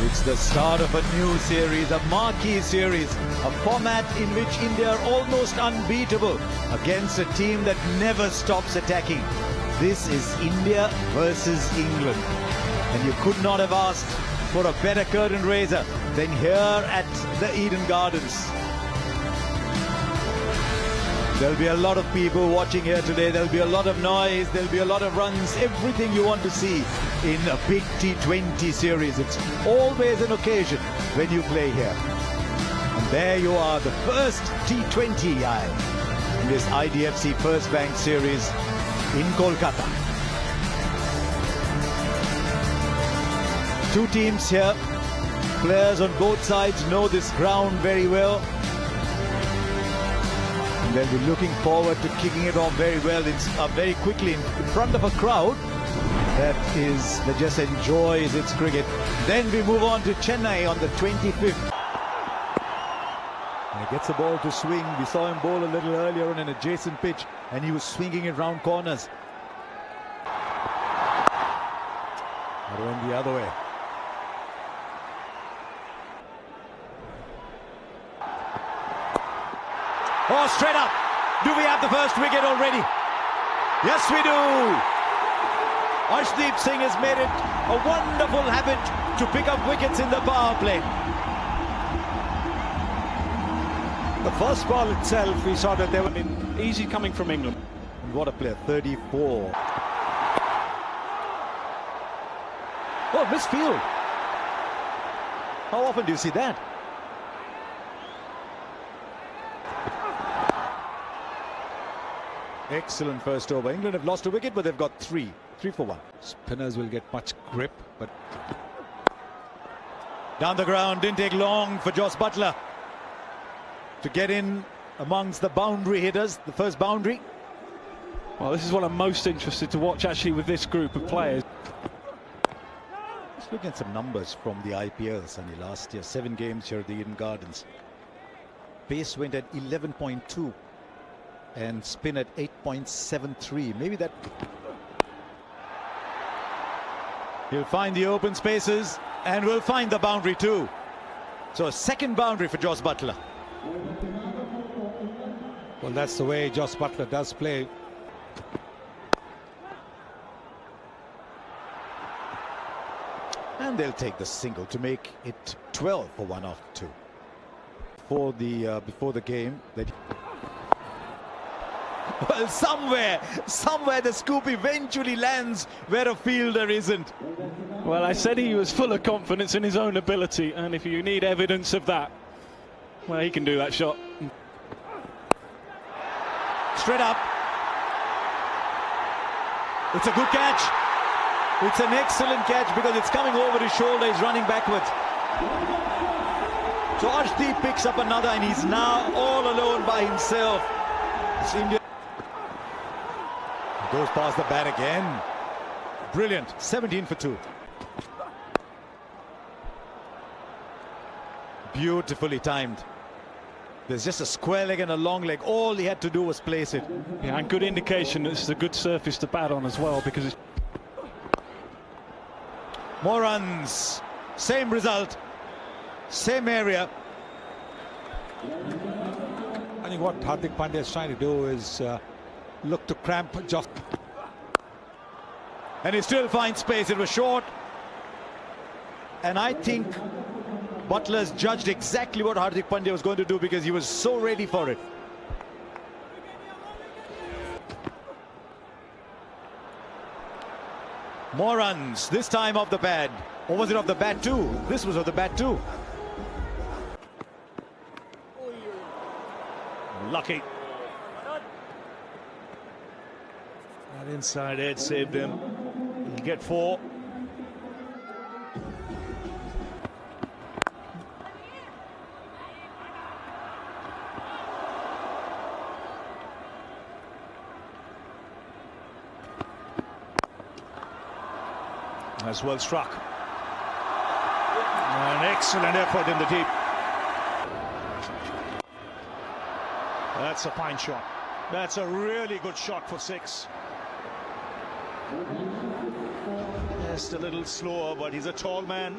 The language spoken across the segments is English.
It's the start of a new series, a marquee series, a format in which India are almost unbeatable against a team that never stops attacking. This is India versus England. And you could not have asked for a better curtain raiser than here at the Eden Gardens. There'll be a lot of people watching here today. There'll be a lot of noise. There'll be a lot of runs. Everything you want to see in a big T20 series. It's always an occasion when you play here. And there you are, the first T20 in this IDFC First Bank series in Kolkata. Two teams here. Players on both sides know this ground very well. And they'll be looking forward to kicking it off very well, very quickly in front of a crowd that just enjoys its cricket. Then we move on to Chennai on the 25th. And he gets the ball to swing. We saw him bowl a little earlier on an adjacent pitch, and he was swinging it round corners. Or went the other way. Oh, straight up. Do we have the first wicket already? Yes, we do. Arshdeep Singh has made it a wonderful habit to pick up wickets in the power play. The first ball itself, we saw that they were easy coming from England. And what a player, 34. Oh, misfield. How often do you see that? Excellent first over. England have lost a wicket, but they've got three for one. Spinners will get much grip, but down the ground, didn't take long for Jos Buttler to get in amongst the boundary hitters, the first boundary. Well, this is what I'm most interested to watch actually with this group of players. Let's look at some numbers from the IPL, Sunny, last year. 7 games here at the Eden Gardens. Pace went at 11.2. and spin at 8.73. Maybe that... He'll find the open spaces and will find the boundary too. So a second boundary for Jos Buttler. well, that's the way Jos Buttler does play. And they'll take the single to make it 12 for 1 after 2. Before the game, well, somewhere the scoop eventually lands where a fielder isn't. Well, I said he was full of confidence in his own ability, and if you need evidence of that, well, he can do that shot. Straight up. It's a good catch. It's an excellent catch because it's coming over his shoulder. He's running backwards. So Arshdeep picks up another, and he's now all alone by himself. It's India. Goes past the bat again. Brilliant. 17 for 2. Beautifully timed. There's just a square leg and a long leg. All he had to do was place it. Yeah, and good indication this is a good surface to bat on as well, because it's... More runs. Same result. Same area. I think what Hardik Pandya is trying to do is look to cramp Jos. And he still finds space. It was short. And I think Butler's judged exactly what Hardik Pandya was going to do because he was so ready for it. More runs, this time off the pad. Or was it off the bat too? This was off the bat too. Lucky. That inside edge saved him. He'll get 4. That's well struck. An excellent effort in the deep. That's a fine shot. That's a really good shot for 6. Just a little slower, but he's a tall man.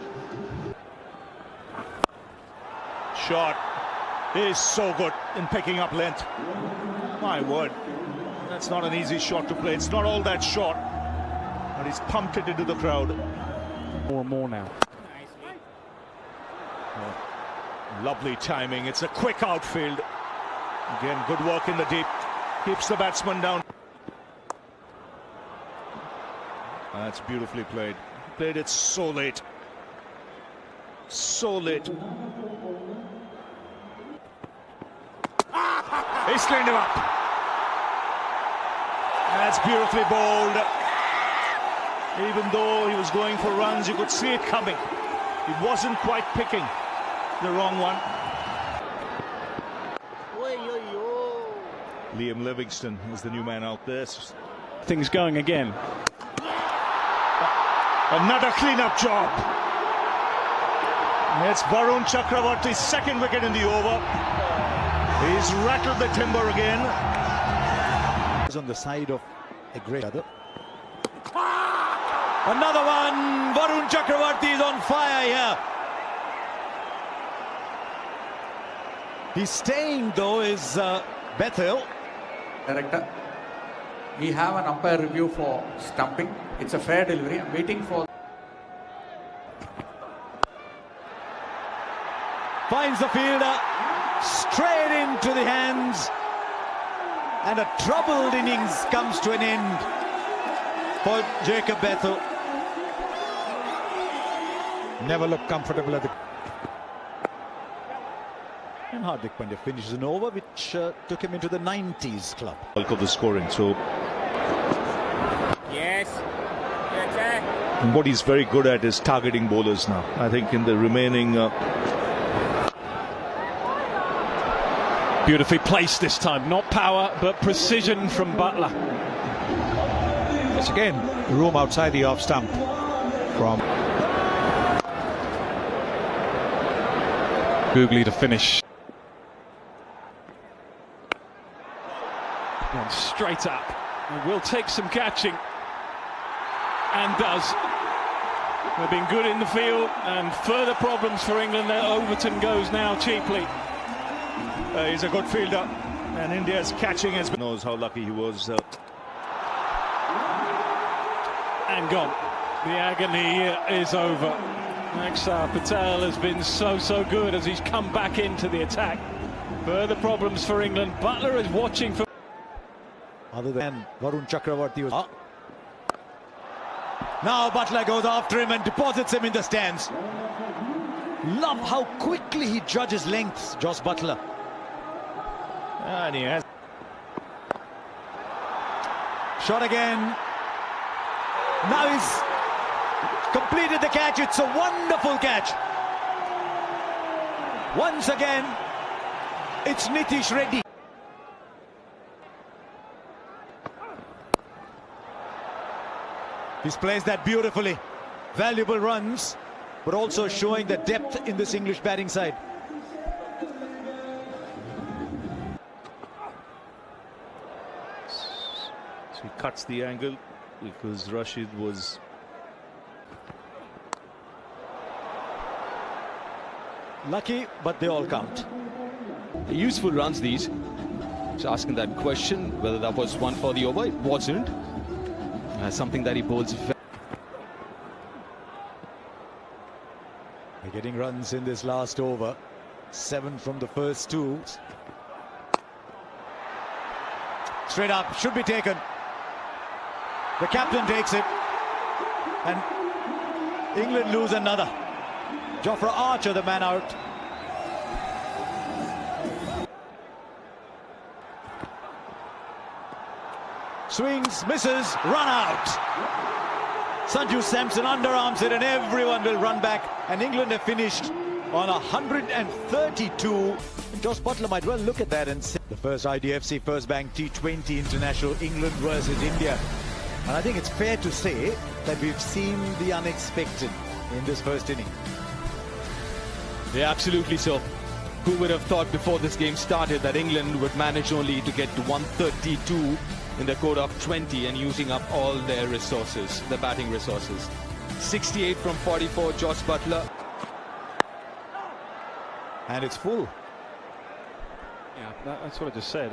shot. Is so good in picking up length. My word, that's not an easy shot to play. It's not all that short, but he's pumped it into the crowd. More and more now. Lovely timing. It's a quick outfield. Again, good work in the deep. Keeps the batsman down. That's beautifully played. Played it so late. So late. He's cleaned him up. That's beautifully bowled. Even though he was going for runs, you could see it coming. He wasn't quite picking the wrong one. Liam Livingston is the new man out there. Things going again. Another clean-up job. It's Varun Chakravarti's second wicket in the over. He's rattled the timber again. On the side of a great other. Another one. Varun Chakravarti is on fire here. He's staying though is Bethel. Director, we have an umpire review for stumping. It's a fair delivery. I'm waiting for. Finds the fielder straight into the hands, and a troubled innings comes to an end for Jacob Bethel. Never looked comfortable at the... And Hardik Pandya finishes an over which took him into the 90s club. Bulk of the scoring, so Yes. and what he's very good at is targeting bowlers now. I think in the remaining Beautifully placed this time. Not power, but precision from Butler. It's again room outside the off stump from Googly to finish. And straight up. It will take some catching. And does. They've been good in the field, and further problems for England. Overton goes now cheaply. he's a good fielder, and India's catching has been. Knows how lucky he was. And gone. The agony is over. Axar Patel has been so good as he's come back into the attack. Further problems for England. Butler is watching for... Other than Varun Chakravarti was... Now Butler goes after him and deposits him in the stands. Love how quickly he judges lengths, Joss Butler. And he has. Shot again. Now he's completed the catch. It's a wonderful catch. Once again, it's Nitish Reddy. He's placed that beautifully. Valuable runs, but also showing the depth in this English batting side. So he cuts the angle because Rashid was... Lucky, but they all count. Useful runs these. Just asking that question, whether that was one for the over. It wasn't. Something that he bowls. They're getting runs in this last over. 7 from the first 2. Straight up, should be taken. The captain takes it. And England lose another. Jofra Archer, the man out. Swings, misses, run out. Sanju Samson underarms it and everyone will run back. And England have finished on 132. Joss Butler might well look at that and say the first IDFC First Bank T20 International, England versus India. And I think it's fair to say that we've seen the unexpected in this first inning. Yeah, absolutely so. Who would have thought before this game started that England would manage only to get to 132 in the code of 20 and using up all their resources, the batting resources. 68 from 44, Joss Butler. And it's full. Yeah, that's what I just said.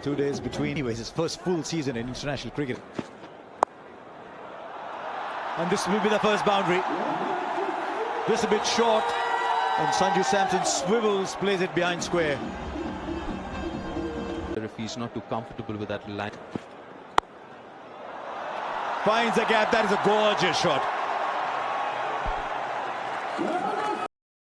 2 days between. Anyways, his first full season in international cricket. And this will be the first boundary. Just a bit short. And Sanju Samson swivels, plays it behind square. If he's not too comfortable with that line. Finds a gap. That is a gorgeous shot.